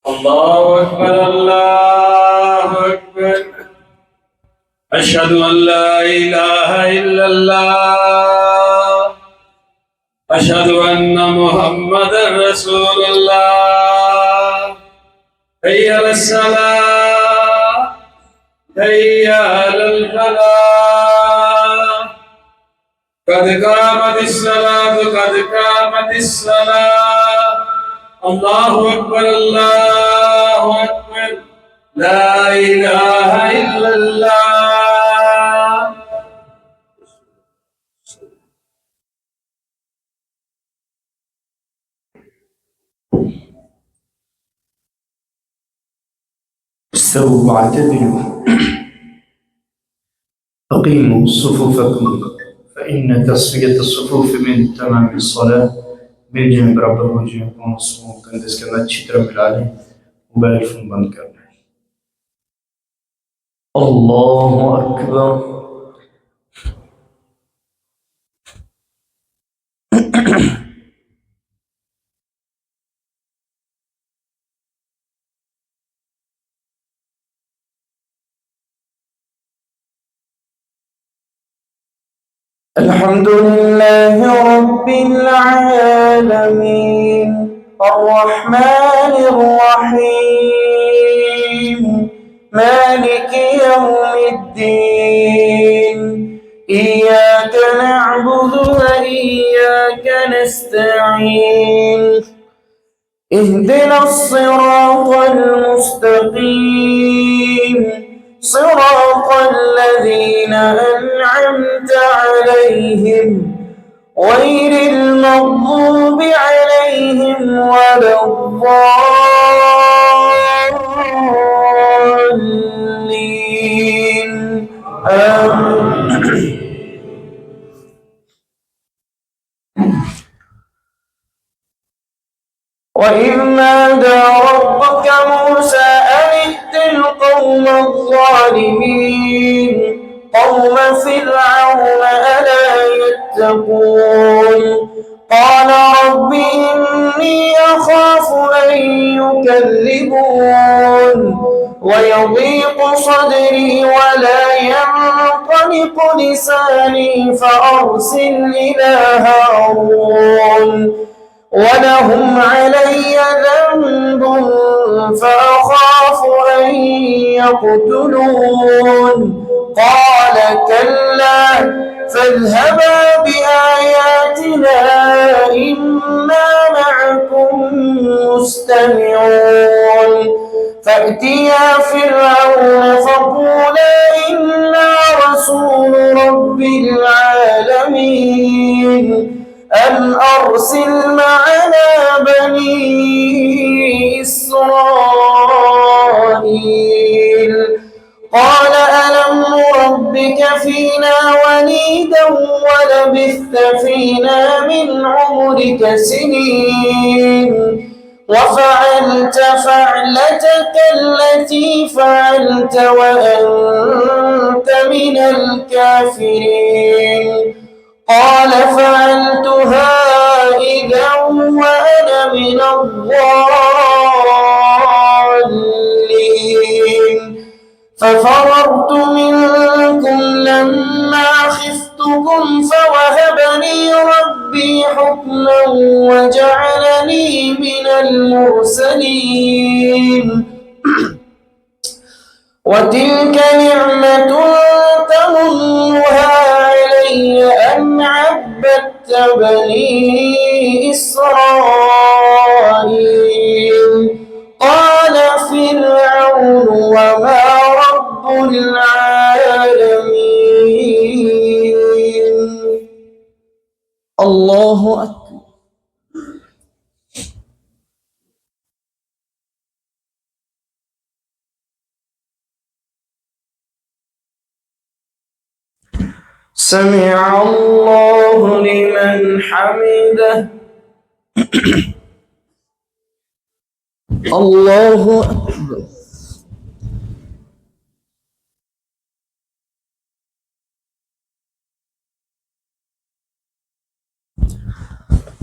الله أكبر الله أكبر أشهد أن لا إله إلا الله أشهد أن محمدا رسول الله حي على الصلاة حي على الفلاح قد قامت الصلاة قد قامت الصلاة الله أكبر الله أكبر لا إله إلا الله. استووا واعتدلوا أقيموا صفوفكم فإن تسوية الصفوف من تمام الصلاة. मिल बराबर हो जाए कंधे इसके अंदर अच्छी तरह मिला लें, मोबाइल फोन बंद कर लें। अल्लाह अकबर। अल्हम्दुलिल्लाह रब्बिल आलमीन अर्रहमानिर रहीम मालिकि यौमिद्दीन इय्याका नअबुदु व इय्याका नस्तईन इहदिनस सिरातल मुस्तकीम صراط الذين أنعمت عليهم غير المغضوب عليهم ولا الضالين آمين. وإذ نادى ربك موسى أن ائت القوم الظالمين قوم فرعون ألا يتقون قال رب إني أخاف أن يكذبون ويضيق صدري ولا ينطلق لساني فأرسل إلى هارون ولهم علي ذنب فأخاف أن يقتلون قال كلا فاذهبا بآياتنا إنا معكم مستمعون فأتيا فرعون فقولا إنا رسول رب العالمين أن أرسل معنا بني إسرائيل قال ألم نربك فينا وليدا ولبثت فينا من عمرك سنين وفعلت فعلتك التي فعلت وأنت من الكافرين قال فعلتها إذا وأنا من الضالين ففررت منكم لما خفتكم فوهب لي ربي حكما وجعلني من المرسلين وتلك نعمة تمنها علي أن عبدت بني إسرائيل قال فرعون وما رب العالمين. الله أكبر. سمع الله لمن حمده. الله أكبر.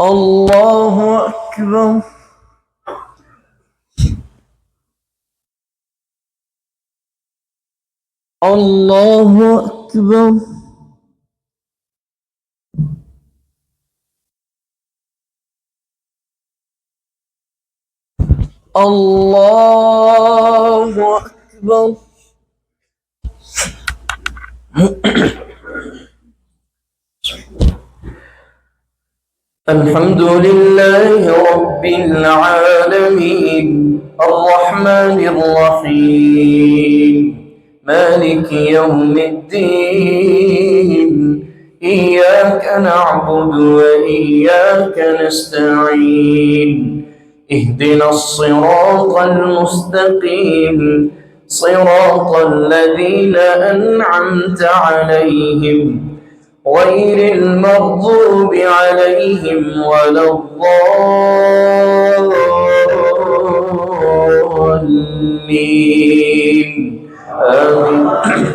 الله أكبر. الله أكبر. الله أكبر. الحمد لله رب العالمين الرحمن الرحيم مالك يوم الدين إياك نعبد وإياك نستعين اهدنا الصراط المستقيم صراط الذين أنعمت عليهم غير المغضوب عليهم ولا الضالين آمين.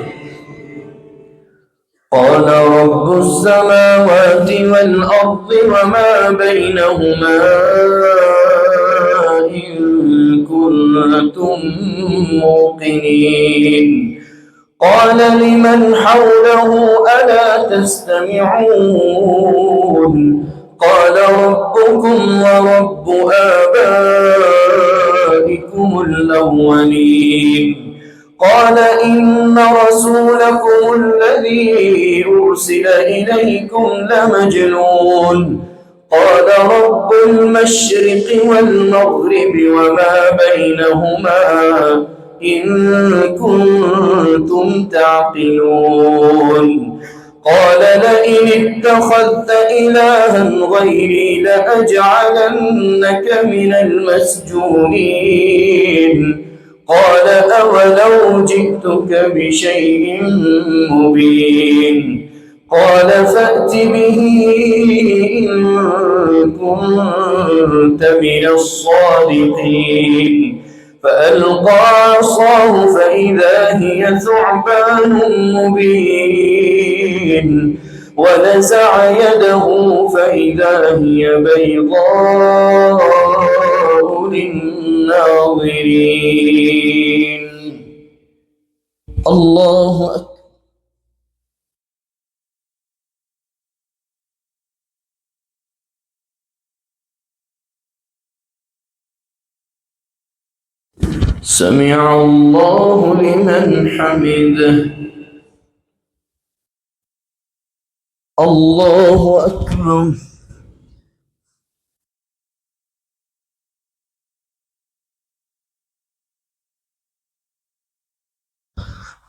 قال رب السماوات والأرض وما بينهما إن كنتم موقنين قال لمن حوله ألا تستمعون قال ربكم ورب آبائكم الأولين قال إن رسولكم الذي أرسل إليكم لمجنون قال رب المشرق والمغرب وما بينهما إن كنتم تعقلون قال لئن اتخذت إلها غيري لأجعلنك من المسجونين قال أولو جئتك بشيء مبين قال فأت به إن كنت من الصادقين فألقى عصاه فإذا هي ثعبان مبين ونزع يده فإذا هي بيضاء للناظرين. الله أكبر. سمع الله لمن حمده. الله أكبر.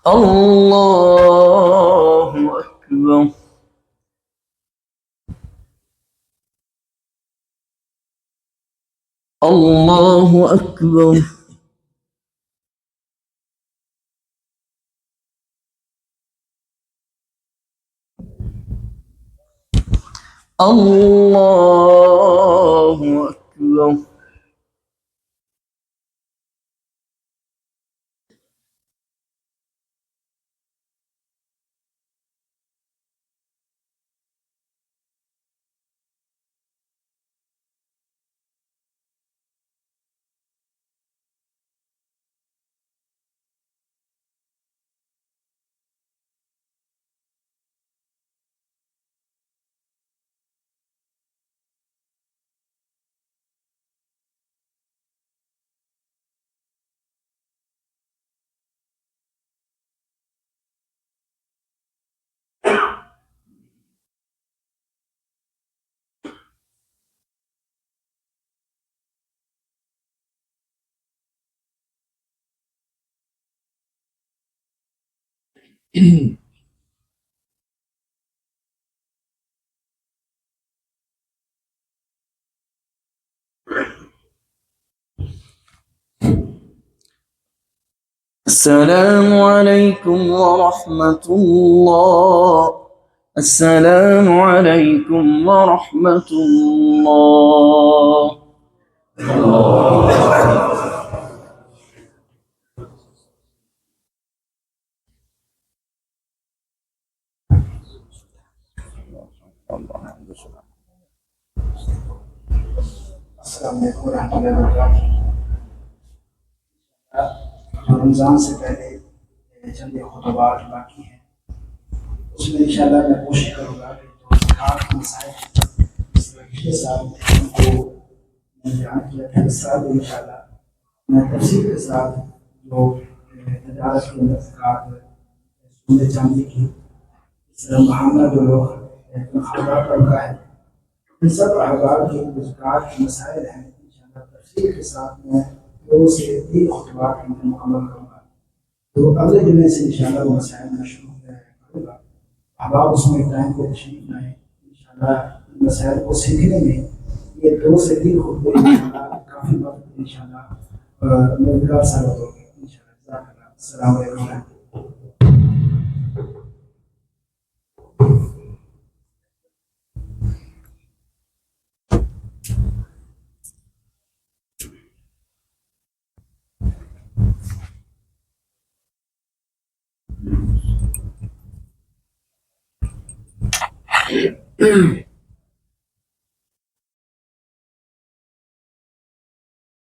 الله أكبر. الله أكبر. الله أكبر. السلام عليكم ورحمة الله. السلام عليكم ورحمة الله. अस्सलाम वालेकुम रहमतुल्लाहि व बरकातहू। रमज़ान से पहले چند خطبات باقی ہیں اس میں انشاءاللہ میں کوشش کروں گا کہ جو زکوٰۃ کے مسائل ہیں پچھلے سال ان کو میں بیان کیا تھا، اس سال انشاءاللہ میں تفصیل کے ساتھ جو تجارت کے اندر زکوٰۃ سونے چاندی کی اس طرح معاملہ جو لوگ خریدار طبقہ ہے ان سب احباب کے جو زکوٰۃ کے مسائل ہیں انشاءاللہ تفصیل کے ساتھ میں 2 سے 3 خطبات میں مکمل کروں گا، تو اگلے جمعے سے انشاءاللہ وہ مسائل میں شروع کروں گا۔ احباب اس میں ٹائم کو تشریف لائیں، انشاءاللہ ان مسائل کو سیکھنے میں یہ 2 سے 3 خطبے انشاءاللہ کافی وقت انشاءاللہ مددگار ثابت ہوگی انشاءاللہ۔ السلام علیکم ورحمۃ اللہ۔